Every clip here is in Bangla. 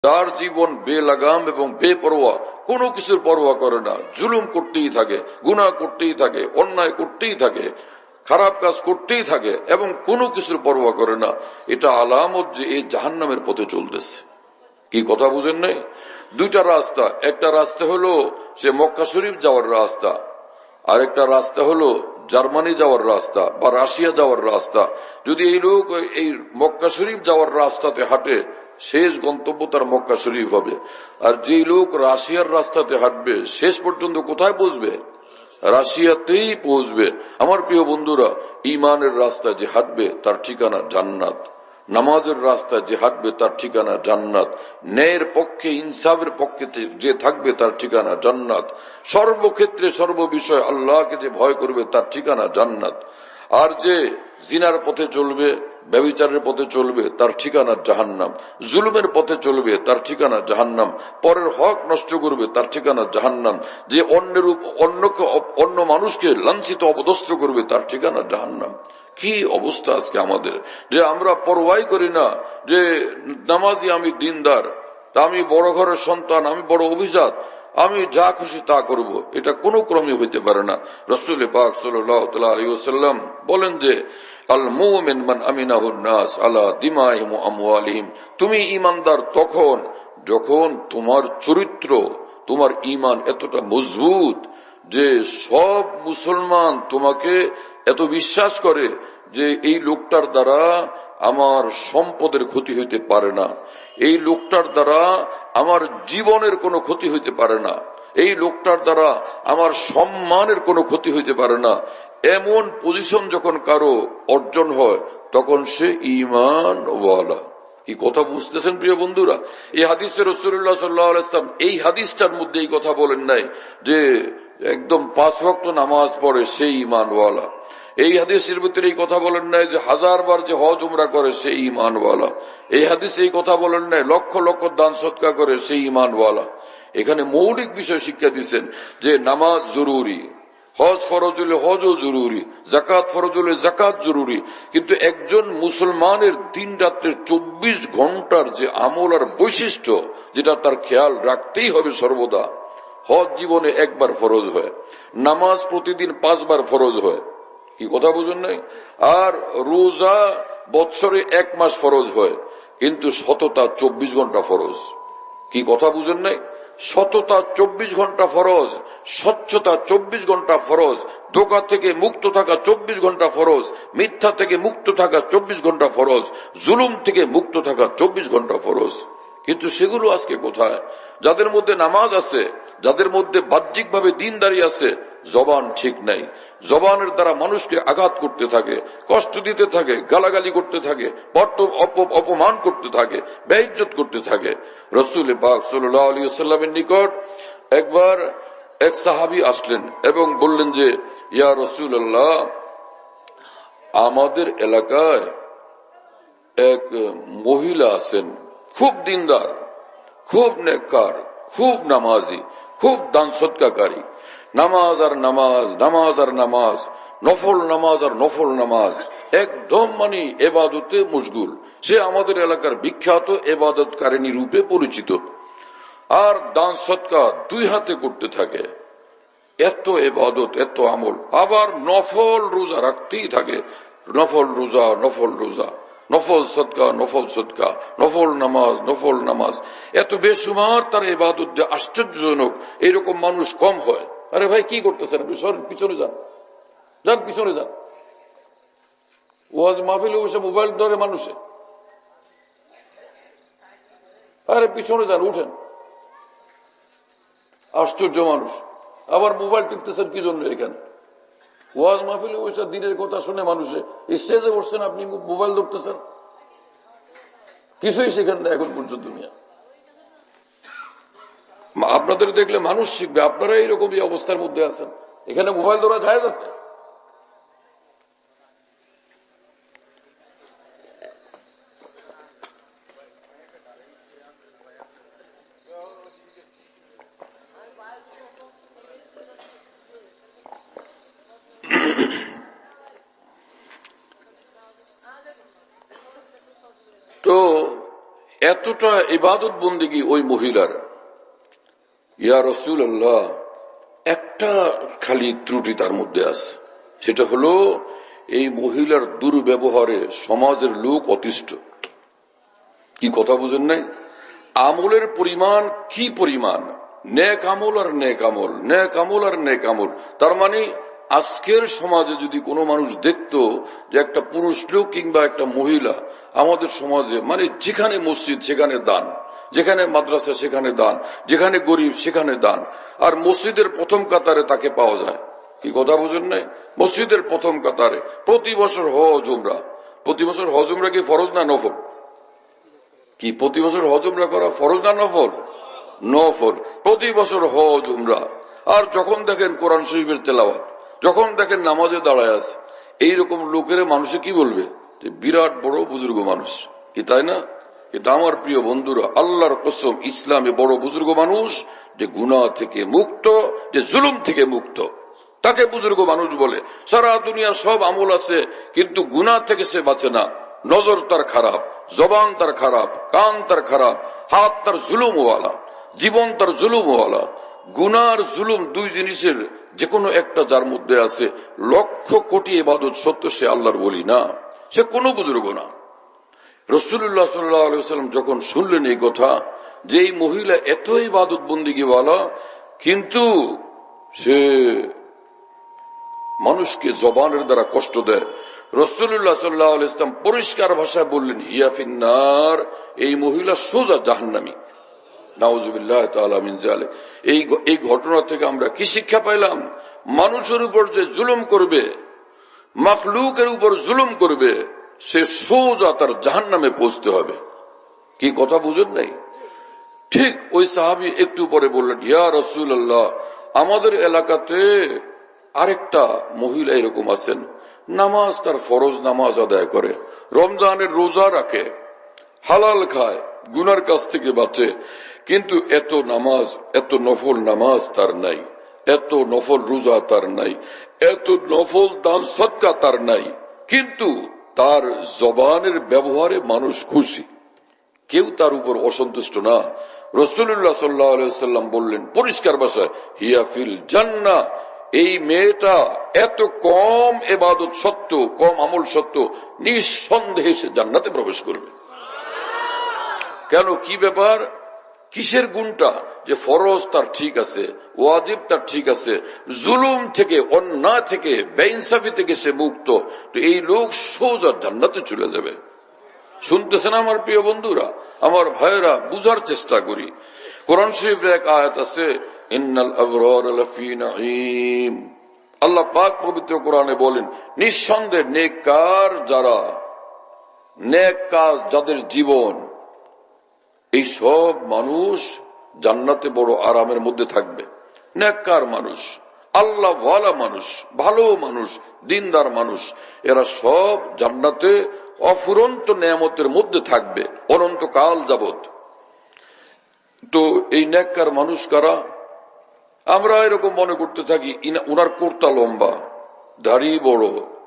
তার জীবন বেলাগাম এবং বেপরোয়া, কোনো কিছুর পরোয়া করে না, জুলুম করতেই থাকে, গুনাহ করতেই থাকে, অন্যায় করতেই থাকে, খারাপ কাজ করতেই থাকে এবং কোনো কিছুর পরোয়া করে না, এটা আলামত যে এই জাহান্নামের পথে চলতেছে। কি কথা বুঝেন নাই? দুইটা রাস্তা, একটা রাস্তা হলো সে মক্কা শরীফ যাওয়ার রাস্তা, আরেকটা রাস্তা হলো জার্মানি যাওয়ার রাস্তা বা রাশিয়া যাওয়ার রাস্তা। যদি এই লোক এই মক্কা শরীফ যাওয়ার রাস্তাতে হাঁটে, শেষ গন্তব্য তার মক্কা শরীফ হবে। আর যেই লোক রাশিয়ার রাস্তাতে হাঁটবে, শেষ পর্যন্ত কোথায় পৌঁছবে? রাশিয়াতেই পৌঁছবে। আমার প্রিয় বন্ধুরা, ইমানের রাস্তায় যে হাঁটবে তার ঠিকানা জান্নাত, নামাজের রাস্তায় যে হাঁটবে তার ঠিকানা জান্নাত, ন্যায়ের পক্ষে ইনসাফের পক্ষে যে থাকবে তার ঠিকানা জান্নাত, সর্বক্ষেত্রে সর্ববিষয় আল্লাহকে যে ভয় করবে তার ঠিকানা জান্নাত। আর যে জিনার পথে চলবে, ব্যভিচারের পথে চলবে, তার ঠিকানা জাহান্নাম, জুলুমের পথে চলবে তার ঠিকানা জাহান্নাম, পরের হক নষ্ট করবে তার ঠিকানা জাহান্নাম, যে অন্য মানুষকে লাঞ্ছিত অপদস্থ করবে তার ঠিকানা জাহান্নাম। কি অবস্থা আজকে আমাদের, যে আমরা পরোয়াই করি না যে নামাজি, আমি দিনদার, আমি বড় ঘরের সন্তান, আমি বড় অভিজাত, আমি যা খুশি তা করব, এটা কোনো ক্রমে হইতে পারে না। রাসূল পাক সাল্লাল্লাহু আলাইহি ওয়াসাল্লাম বলেন যে আল মুমিন মান আমিনাহুন নাস আলা দিমাইহিম ওয়া আমওয়ালিহিম, তুমি ঈমানদার তখন যখন তোমার চরিত্র, তোমার ঈমান এতটা মজবুত যে সব মুসলমান তোমাকে এত বিশ্বাস করে যে এই লোকটার দ্বারা আমার সম্পদের ক্ষতি হইতে পারে না, এই লোকটার দ্বারা আমার জীবনের কোনো ক্ষতি হইতে পারে না, এই লোকটার দ্বারা আমার সম্মানের কোনো ক্ষতি হইতে পারে না, এমন পজিশন যখন কারো অর্জন হয় তখন সে ঈমানওয়ালা। কি কথা বুঝতেছেন প্রিয় বন্ধুরা? এই হাদিসে রাসূলুল্লাহ সাল্লাল্লাহু আলাইহি ওয়াসাল্লাম এই হাদিসটার মধ্যে এই কথা বলেন নাই যে একদম 5 ওয়াক্ত নামাজ পড়ে সেই ঈমানওয়ালা, এই হাদিসের ভিতরে এই কথা বলেন নাই যে 1000 বার যে হজ উমরা করে সেই ঈমানওয়ালা, এই হাদিসে এই কথা বলেন নাই লক্ষ লক্ষ দান সদকা করে সেই ঈমানওয়ালা। এখানে মৌলিক বিষয় শিক্ষা দিচ্ছেন যে নামাজ জরুরি, হজ ফরজ হলে হজও জরুরি, যাকাত ফরজ হলে যাকাত জরুরি, কিন্তু একজন মুসলমানের দিন রাত্রের 24 ঘন্টার যে আমল আর বৈশিষ্ট্য, যেটা তার খেয়াল রাখতেই হবে সর্বদা। হজ জীবনে একবার ফরজ হয়, নামাজ প্রতিদিন 5 বার ফরজ হয়। কি কথা বুঝুন নাই? আর রোজা বছরে 1 মাস ফরজ হয়, কিন্তু সততা 24 ঘন্টা ফরজ। কি কথা বুঝেন নাই? সততা 24 ঘন্টা ফরজ, স্বচ্ছতা 24 ঘন্টা ফরজ, ধোঁকা থেকে মুক্ত থাকা 24 ঘন্টা ফরজ, মিথ্যা থেকে মুক্ত থাকা 24 ঘন্টা ফরজ, জুলুম থেকে মুক্ত থাকা 24 ঘন্টা ফরজ। কিন্তু সেগুলো আজকে কোথায়? যাদের মধ্যে নামাজ আছে, যাদের মধ্যে বাহ্যিকভাবে দ্বীনদারি আছে, জবান ঠিক নাই, জবানের দ্বারা মানুষকে আঘাত করতে থাকে, কষ্ট দিতে থাকে, গালাগালি করতে থাকে, অপমান করতে থাকে, বেইজ্জত করতে থাকে। রাসূল পাক সাল্লাল্লাহু আলাইহি ওয়াসাল্লামের নিকট একবার এক সাহাবী আসলেন এবং বললেন যে ইয়া রাসূলুল্লাহ, আমাদের এলাকায় এক মহিলা আছেন, খুব দিনদার, খুব নেককার, খুব নামাজি, খুব দান সদকাকারী, নামাজ আর নামাজ, নামাজ আর নামাজ, নফল নামাজ আর নফল নামাজ, একদম মানে এবাদতে মশগুল। সে আমাদের এলাকার বিখ্যাত এবাদতকারিণী রূপে পরিচিত, আর দান সদকা 2 হাতে করতে থাকে, এত এবাদত, এত আমল, আবার নফল রোজা রাখতেই থাকে, নফল রোজা, নফল রোজা, নফল সদকা, নফল সদকা, নফল নামাজ, নফল নামাজ, এত বেসুমার তার ইবাদত যে আশ্চর্যজনক। এরকম মানুষ কম হয়। আরে ভাই কি করতেছেন আপনি? সরেন, পিছনে যান, যান পিছনে যান। ওয়াজ মাহফিলে বসে মোবাইল ধরে মানুষে, আরে পিছনে যান, উঠেন। আশ্চর্য মানুষ, আবার মোবাইল টিপতেছেন কি জন্য? এখানে ওয়াজ মাহফিলে বসে দিনের কথা শুনে মানুষে, স্টেজে বসছেন, আপনি মোবাইল ধরতেছেন, কিছুই শেখেন না এখন পর্যন্ত। দুনিয়া আপনাদের দেখলে মানুষ শিখবে, আপনারা এইরকমই অবস্থার মধ্যে আছেন। এখানে মোবাইল ধরা জায়েজ আছে? তো এতটুকু এতটা ইবাদত বন্দেগী ওই মহিলার, ইয়া রাসূলুল্লাহ, একটা খালি ত্রুটি তার মধ্যে আছে, সেটা হলো এই মহিলার দুর্ব্যবহারে সমাজের লোক অতিষ্ঠ। কি কথা বুঝেন নাই? আমলের পরিমাণ কি পরিমাণ, নেক আমল আর নেক আমল, নেক আমল আর নেক আমল। তার মানে আজকের সমাজে যদি কোনো মানুষ দেখতো যে একটা পুরুষ লোক কিংবা একটা মহিলা আমাদের সমাজে, মানে যেখানে মসজিদ সেখানে দান, যেখানে মাদ্রাসা সেখানে দান, যেখানে গরিব সেখানে দান, আর মসজিদের প্রথম কাতারে তাকে পাওয়া যায়। কি কথা বুঝেন নাই? মসজিদের প্রথম কাতারে প্রতি বছর হজ উমরা। প্রতি বছর হজ উমরা কি ফরজ না নফল? কি প্রতি বছর হজ উমরা করা ফরজ না নফল? নফল। প্রতি বছর হজ উমরা। আর যখন দেখেন কোরআন শরীফের তেলাওয়াত, যখন দেখেন নামাজে দাঁড়ায় আছে, এইরকম লোকের মানুষে কি বলবে? বিরাট বড় বুজুর্গ মানুষ, কি তাই না? এটা আমার প্রিয় বন্ধুরা, আল্লাহর কসম, ইসলামে বড় বুজুর্গ মানুষ যে গুনাহ থেকে মুক্ত, যে জুলুম থেকে মুক্ত, তাকে বুজুর্গ মানুষ বলে। সারা দুনিয়ার সব আমল আছে, কিন্তু গুনাহ থেকে সে বাঁচে না। নজর তার খারাপ, জবান তার খারাপ, কান তার খারাপ, হাত তার জুলুমওয়ালা, জীবন তার জুলুমওয়ালা। গুনাহ আর জুলুম দুই জিনিসের যে কোনো একটা যার মধ্যে আছে, লক্ষ কোটি ইবাদত সত্য, সে আল্লাহর ওলি না, সে কোনো বুজুর্গ না। রাসূলুল্লাহ সাল্লাল্লাহু আলাইহি ওয়াসাল্লাম যখন শুনলেন এই কথা, যে এই মহিলা এত ইবাদত বন্দেগীওয়ালা, কিন্তু সে মানুষকে জবানের দ্বারা কষ্ট দেয়, রাসূলুল্লাহ সাল্লাল্লাহু আলাইহি ওয়াসাল্লাম পরিষ্কার ভাষায় বললেন, হিয়া ফিন্নার, এই মহিলা সোজা জাহান্নামী। নাউযুবিল্লাহি তাআলা মিন যালিক। এই ঘটনা থেকে আমরা কি শিক্ষা পাইলাম? মানুষের উপর যে জুলুম করবে, মাখলুকের উপর জুলুম করবে, সে সোজা তার জাহান্নামে পৌঁছতে হবে। কি কথা বুঝেন নাই? ঠিক ওই সাহাবী একটু পরে বললেন, ইয়া রাসূলুল্লাহ, আমাদের এলাকাতে আরেকটা মহিলা এরকম আছেন, নামাজ তার ফরজ নামাজ আদায় করে, রমজানের রোজা রাখে, হালাল খায়, গুনার কাছ থেকে বাঁচে, কিন্তু এত নামাজ, এত নফল নামাজ তার নাই, এত নফল রোজা তার নাই, এত নফল দান সদকা তার নাই, কিন্তু তার জবানের ব্যবহারে মানুষ খুশি, কেউ তার উপর অসন্তুষ্ট না। রাসূলুল্লাহ সাল্লাল্লাহু আলাইহি ওয়াসাল্লাম বললেন পরিষ্কার ভাষায়, হিয়া ফিল জান্নাহ, এই মেয়েটা এত কম ইবাদত সত্য, কম আমল সত্য, নিঃসন্দেহে সে জান্নাতে প্রবেশ করবে। কেন? কি ব্যাপার? কিসের গুণটা? যে ফরজ তার ঠিক আছে, ওয়াজিব তার ঠিক আছে, জুলুম থেকে, অন্যায় থেকে, বেইনসাফি থেকে সে মুক্ত, তো এই লোক সোজা জান্নাতে চলে যাবে। শুনতেছেন আমার প্রিয় বন্ধুরা, আমার ভাইয়েরা, বুঝার চেষ্টা করি। কোরআন শরীফের এক আয়াত আছে, ইন্নাল আবরার লাফি নাঈম। আল্লাহ পাক পবিত্র কোরআনে বলেন, নিঃসন্দেহে নেককার যারা, নেক কাজ যাদের জীবন, এই সব মানুষ জান্নাতে বড় আরামের মধ্যে থাকবে। নেককার মানুষ, আল্লাহ ওয়ালা মানুষ, ভালো মানুষ, দিনদার মানুষ, এরা সব জান্নাতে অফুরন্ত নেয়ামতের মধ্যে থাকবে অনন্তকাল যাবত। তো এই নেককার মানুষ কারা? আমরা এরকম মনে করতে থাকি, উনার কোর্তা লম্বা, দাড়ি বড়,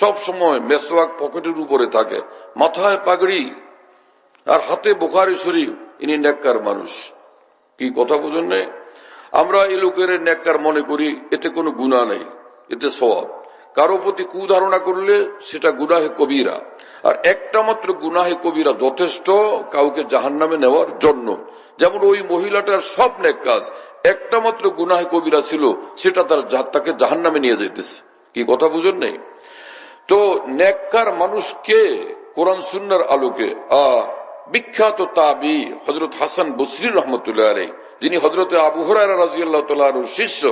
সব সময় মেসওয়াক পকেটের উপরে থাকে, মাথায় পাগড়ি আর হাতে বুখারী শরীফ, ইনি নেককার মানুষ। কি কথা বুঝেন নাই? আমরা এই লোকের নেককার মনে করি, এতে কোনো গুনাহ নেই, এতে সওয়াব। কারো প্রতি কুধারণা করলে সেটা গুনাহে কবিরা, আর একটা মাত্র গুনাহে কবিরা যথেষ্ট কাউকে জাহান্নামে নেওয়ার জন্য। যেমন ওই মহিলাটার সব নেক কাজ, একটা মাত্র গুনাহে কবিরা ছিল, সেটা তাকে জাহান্নামে নিয়ে যাইতেছে। কি কথা বুঝেন নাই? তো নেককার মানুষকে কোরআন সুন্নাহর আলোকে বিখ্যাত তাবি হযরত হাসান বসরি রহমতুল্লাহ আলাইহি, যিনি হযরত আবু হুরায়রা রাদিয়াল্লাহু তাআলা আনহুর শিষ্য,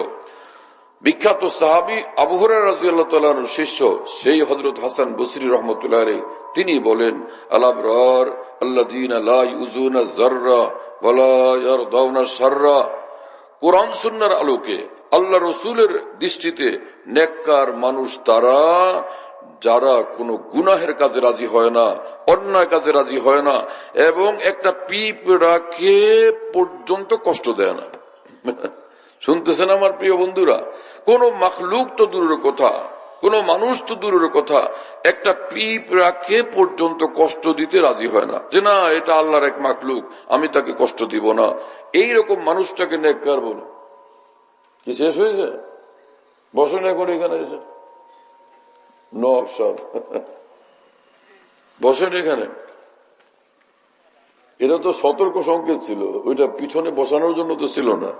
বিখ্যাত সাহাবী আবু হুরায়রা রাদিয়াল্লাহু তাআলা আনহুর শিষ্য, সেই হযরত হাসান বসরি রহমতুল্লাহ আলাইহি তিনি বলেন, আল আবরার আল্লাযীনা লা ইউযুনা যাররা ওয়া লা ইয়ারদাউনা শাররা। কোরআন সুন্নাহর আলোকে আল্লাহ রাসূলের দৃষ্টিতে নেককার মানুষ তারা যারা কোনো গুনাহের কাজে রাজি হয় না, অন্যায় কাজে রাজি হয় না, এবং একটা পিঁপড়াকে পর্যন্ত কষ্ট দেয় না। শুনতেছেন আমার প্রিয় বন্ধুরা? কোন মাখলুক তো দূরের কথা, কোন মানুষ তো দূরের কথা, একটা পিঁপড়াকে পর্যন্ত কষ্ট দিতে রাজি হয় না, যে না এটা আল্লাহর এক মাখলুক, আমি তাকে কষ্ট দিব না। এইরকম মানুষটাকে নেককার বলে। কি শেষ হয়েছে? বসেন এখন এখানে এসে, নব সব বসেন এখানে। এটা তো সতর্ক সংকেত ছিল, ওইটা পিছনে বসানোর জন্য তো ছিল না।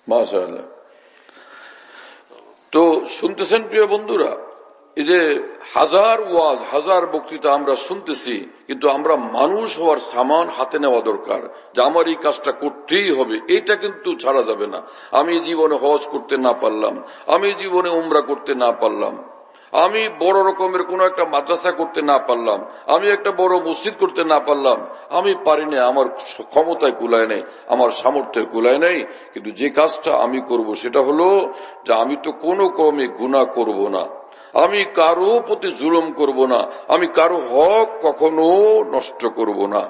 মাশাআল্লাহ। তো শুনতেছেন প্রিয় বন্ধুরা, এই যে হাজার ওয়াজ, হাজার বক্তৃতা আমরা শুনতেছি, কিন্তু আমরা মানুষ হওয়ার সামান হাতে নেওয়া দরকার, যে আমার এই কাজটা করতেই হবে, এইটা কিন্তু ছাড়া যাবে না। আমি জীবনে হজ করতে না পারলাম, আমি জীবনে উমরা করতে না পারলাম, আমি বড় রকমের কোন একটা মাদ্রাসা করতে না পারলাম, আমি একটা বড় মসজিদ করতে না পারলাম, আমি পারি না, আমার ক্ষমতায় কুলায় নেই, আমার সামর্থ্যের কুলায় নেই, কিন্তু যে কাজটা আমি করব সেটা হলো যে আমি তো কোনো ক্রমে গুনাহ করব না, আমি কারো প্রতি জুলুম করব না, আমি কারো হক কখনো নষ্ট করব না।